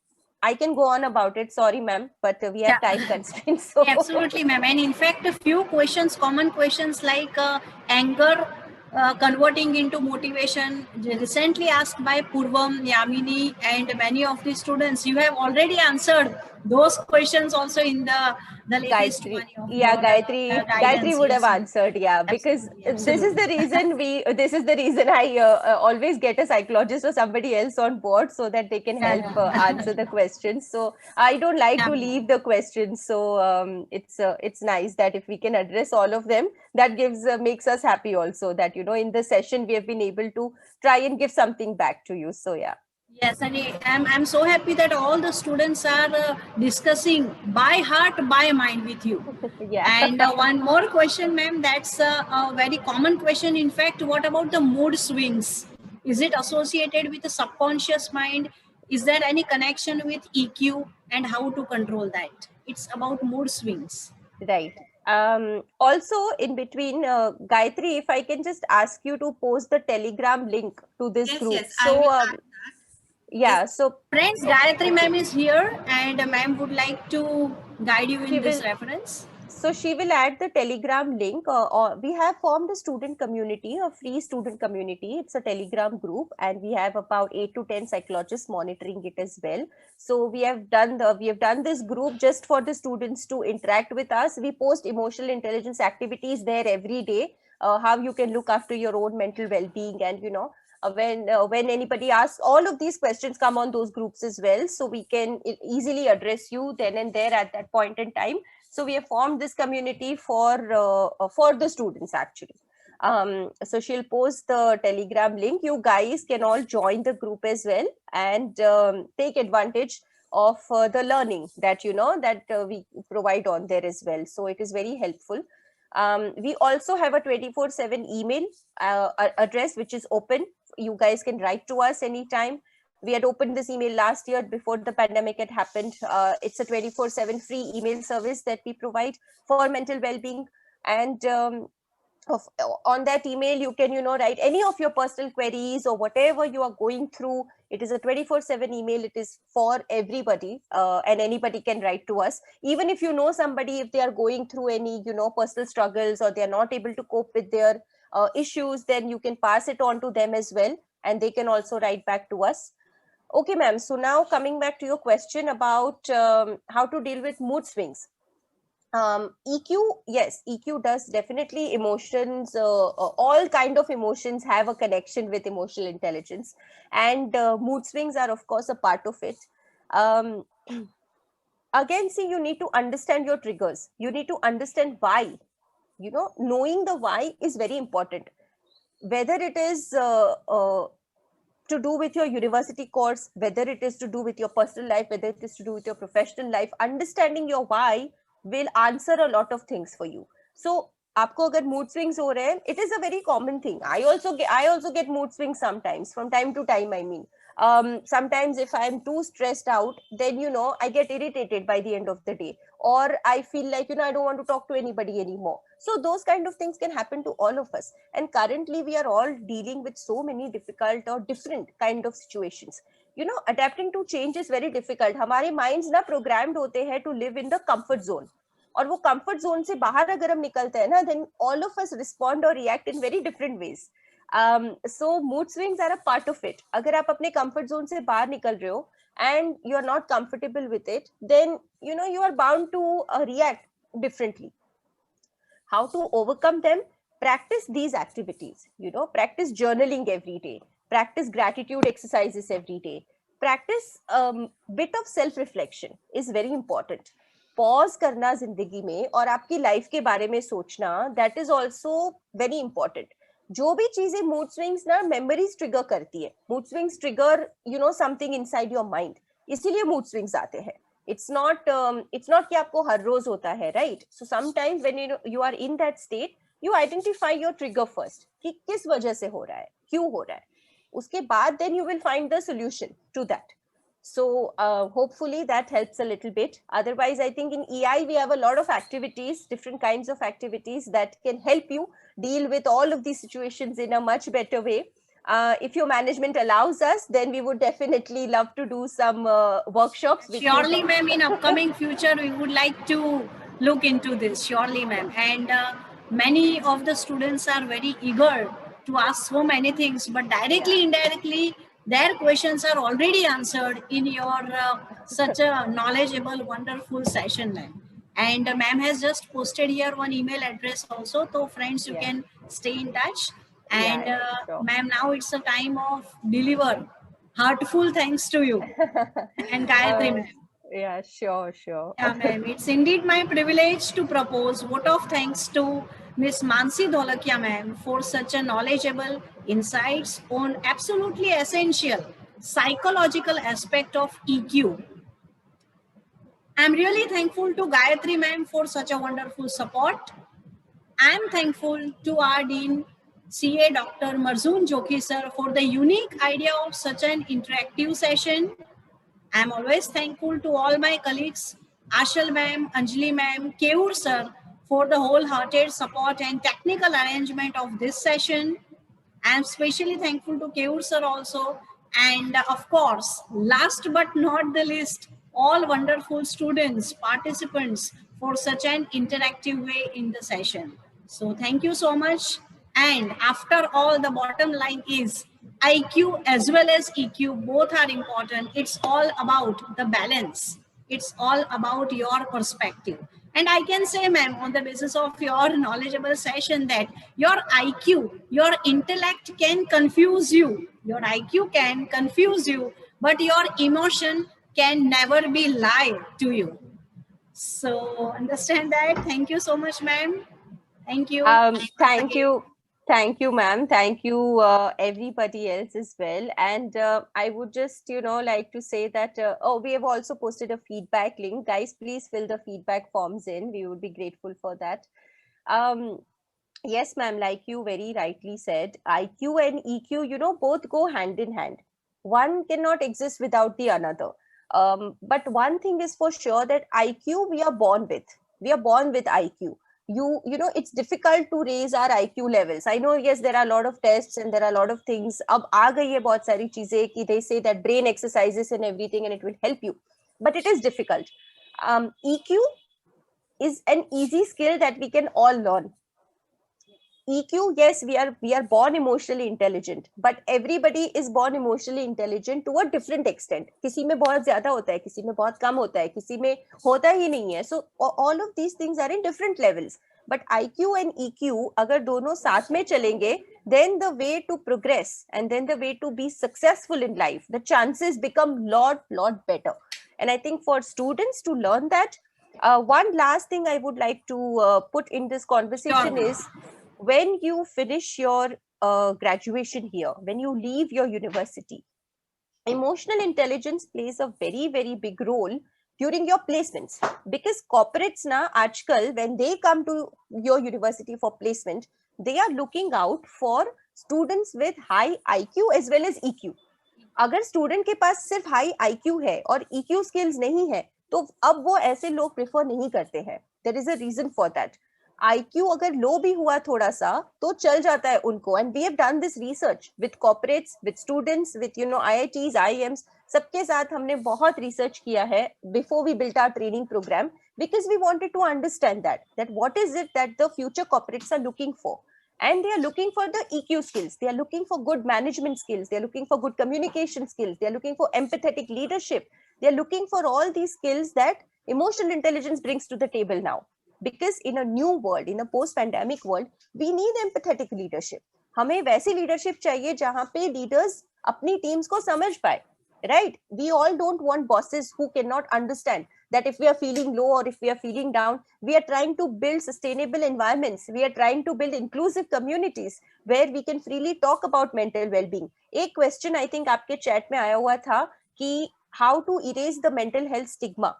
I can go on about it. Sorry, ma'am, but we have time constraints. So.
Absolutely, ma'am. And in fact, a few questions, common questions like anger converting into motivation, recently asked by Purvam, Yamini, and many of the students. You have already answered those questions also in the latest
Gayatri,
one.
yeah, Gayatri would have answered, yeah, because
Absolutely.
this is the reason I always get a psychologist or somebody else on board so that they can help answer the questions. So I don't like to leave the questions. So it's nice that if we can address all of them, that makes us happy also, that in the session we have been able to try and give something back to you. So yeah.
Yes, and I'm so happy that all the students are discussing by heart, by mind with you.
Yeah.
And one more question, ma'am, that's a very common question. In fact, what about the mood swings? Is it associated with the subconscious mind? Is there any connection with EQ, and how to control that? It's about mood swings.
Right. Also in between, Gayatri, if I can just ask you to post the Telegram link to this group.
Yes,
so yeah, so
friends, Gayatri ma'am is here, and ma'am would like to guide you in this reference.
So she will add the Telegram link. We have formed a student community, a free student community. It's a Telegram group, and we have about 8 to 10 psychologists monitoring it as well. So we have done this group just for the students to interact with us. We post emotional intelligence activities there every day. How you can look after your own mental well-being, and when anybody asks, all of these questions come on those groups as well, so we can easily address you then and there at that point in time. So we have formed this community for the students actually. So she'll post the Telegram link. You guys can all join the group as well and take advantage of the learning that we provide on there as well. So it is very helpful. We also have a 24/7 email address which is open. You guys can write to us anytime. We had opened this email last year before the pandemic had happened. It's a 24/7 free email service that we provide for mental well-being. And on that email, you can, write any of your personal queries or whatever you are going through. It is a 24/7 email. It is for everybody, and anybody can write to us. Even if you know somebody, if they are going through any, personal struggles, or they are not able to cope with their issues, then you can pass it on to them as well, and they can also write back to us. Okay, ma'am. So now coming back to your question about how to deal with mood swings. EQ, yes, EQ does definitely. Emotions, all kind of emotions have a connection with emotional intelligence, and mood swings are of course a part of it. Again, see, you need to understand your triggers. You need to understand why. Knowing the why is very important. Whether it is to do with your university course, whether it is to do with your personal life, whether it is to do with your professional life, understanding your why will answer a lot of things for you. So आपको अगर mood swings हो रहे हैं, it is a very common thing. I also get mood swings sometimes, from time to time. I mean, sometimes if I'm too stressed out, then I get irritated by the end of the day, or I feel like I don't want to talk to anybody anymore. So those kind of things can happen to all of us. And currently we are all dealing with so many difficult or different kind of situations. Adapting to change is very difficult. हमारे minds ना programmed होते हैं to live in the comfort zone. और वो comfort zone से बाहर अगर हम निकलते हैं ना, then all of us respond or react in very different ways. So mood swings are a part of it. अगर आप अपने comfort zone से बाहर निकल रहे हो and you are not comfortable with it, then you are bound to react differently. How to overcome them? Practice these activities. Practice journaling every day. Practice gratitude exercises every day. Practice bit of self-reflection is very important. Pause करना जिंदगी में और आपकी life के बारे में सोचना, that is also very important. जो भी चीजें mood swings ना memories trigger करती है. Mood swings trigger something inside your mind. इसीलिए mood swings आते हैं. It's not कि आपको हर रोज होता है, right? So sometimes when you are in that state, you identify your trigger first. कि किस वजह से हो रहा है, क्यों हो रहा है. उसके बाद then you will find the solution to that. So hopefully that helps a little bit. Otherwise, I think in EI we have a lot of activities, different kinds of activities that can help you deal with all of these situations in a much better way. If your management allows us, then we would definitely love to do some workshops.
Surely, ma'am, in upcoming future, we would like to look into this. Surely, ma'am. And many of the students are very eager to ask so many things, but directly, indirectly, their questions are already answered in your such a knowledgeable, wonderful session, ma'am. And ma'am has just posted here one email address also. So friends, you can stay in touch. And
sure.
Ma'am, now it's a time of deliver heartful thanks to you and Gayatri ma'am.
Yeah, sure.
Yeah, ma'am. It's indeed my privilege to propose vote of thanks to Miss Mansi Dholakia ma'am for such a knowledgeable insights on absolutely essential psychological aspect of EQ. I'm really thankful to Gayatri ma'am for such a wonderful support. I'm thankful to our Dean CA Dr. Marzoon Joki sir for the unique idea of such an interactive session. I'm always thankful to all my colleagues, Ashal ma'am, Anjali ma'am, Keur sir for the wholehearted support and technical arrangement of this session. I'm especially thankful to Keur sir also. And of course, last but not the least, all wonderful students, participants for such an interactive way in the session. So thank you so much. And after all, the bottom line is IQ as well as EQ, both are important. It's all about the balance. It's all about your perspective. And I can say, ma'am, on the basis of your knowledgeable session that your IQ, your intellect can confuse you. Your IQ can confuse you, but your emotion can never be lie to you. So understand that. Thank you so much, ma'am. Thank you.
Thank you. Thank you, ma'am. Thank you, everybody else as well. And I would just, like to say that, we have also posted a feedback link. Guys, please fill the feedback forms in. We would be grateful for that. Yes, ma'am, like you very rightly said, IQ and EQ, both go hand in hand. One cannot exist without the another. But one thing is for sure that IQ we are born with. We are born with IQ. It's difficult to raise our IQ levels. I know, yes, there are a lot of tests and there are a lot of things. Ab aa gayi hai bahut sari cheezein ki they say that brain exercises and everything and it will help you. But it is difficult. EQ is an easy skill that we can all learn. EQ, yes, we are born emotionally intelligent, but everybody is born emotionally intelligent to a different extent. किसी में बहुत ज़्यादा होता है, किसी में बहुत कम होता है, किसी में होता ही नहीं है. So all of these things are in different levels. But IQ and EQ, अगर दोनों साथ में चलेंगे, then the way to progress and then the way to be successful in life, the chances become lot better. And I think for students to learn that, one last thing I would like to put in this conversation is, when you finish your graduation here, when you leave your university, emotional intelligence plays a very, very big role during your placements. Because corporates na aajkal, when they come to your university for placement, they are looking out for students with high IQ as well as EQ. अगर student के पास सिर्फ high IQ है और EQ skills नहीं है, तो अब वो ऐसे लोग प्रेफर नहीं करते हैं. There is a reason for that. IQ अगर लो भी हुआ थोड़ा सा तो चल जाता है उनको. And we have done this research with corporates, with students, with IITs, IIMs, सबके साथ हमने बहुत रिसर्च किया है before we built our training programme, because we wanted to understand that what is it that the future corporates are looking for. And they are looking for the EQ skills, they are looking for good management skills, they are looking for good communication skills, they are looking for empathetic leadership, they are looking for all these skills that emotional intelligence brings to the table now. Because in a new world, in a post-pandemic world, we need empathetic leadership. हमें वैसी leadership चाहिए जहाँ पे leaders अपनी teams को समझ पाए, right? We all don't want bosses who cannot understand that if we are feeling low or if we are feeling down, we are trying to build sustainable environments. We are trying to build inclusive communities where we can freely talk about mental well-being. एक question I think आपके chat में आया हुआ था कि how to erase the mental health stigma.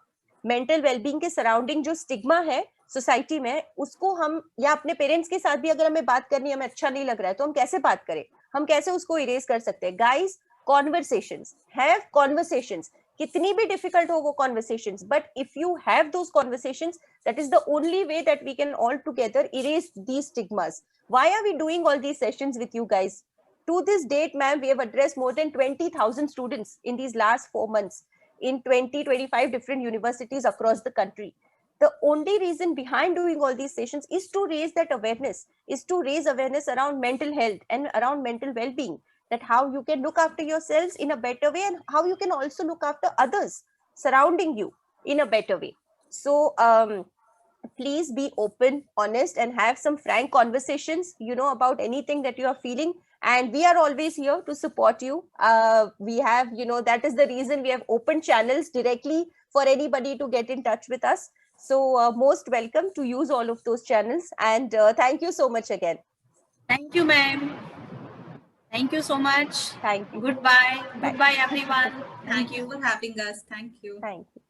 Mental wellbeing के surrounding जो stigma है सोसाइटी में, उसको हम, या अपने पेरेंट्स के साथ भी अगर हमें बात करनी है, हमें अच्छा नहीं लग रहा है, तो हम कैसे बात करें, हम कैसे उसको इरेज कर सकते हैं. Guys, conversations, have conversations. कितनी भी डिफिकल्ट हो वो conversations, but if you have those conversations, that is the only way that we can all together erase these stigmas. Why are we doing all these sessions with you guys? To this date, ma'am, we have addressed more than 20,000 students in these last 4 months in 20-25 different universities across the country. The only reason behind doing all these sessions is to raise that awareness, is to raise awareness around mental health and around mental well-being, that how you can look after yourselves in a better way and how you can also look after others surrounding you in a better way. So please be open, honest, and have some frank conversations, about anything that you are feeling. And we are always here to support you. We have, that is the reason we have open channels directly for anybody to get in touch with us. So most welcome to use all of those channels. And thank you so much again.
Thank you, ma'am. Thank you so much.
Thank you.
Goodbye.
Bye.
Goodbye, everyone.
Thank you for having us. Thank you.
Thank you.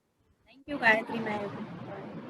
Thank you, Gayatri ma'am.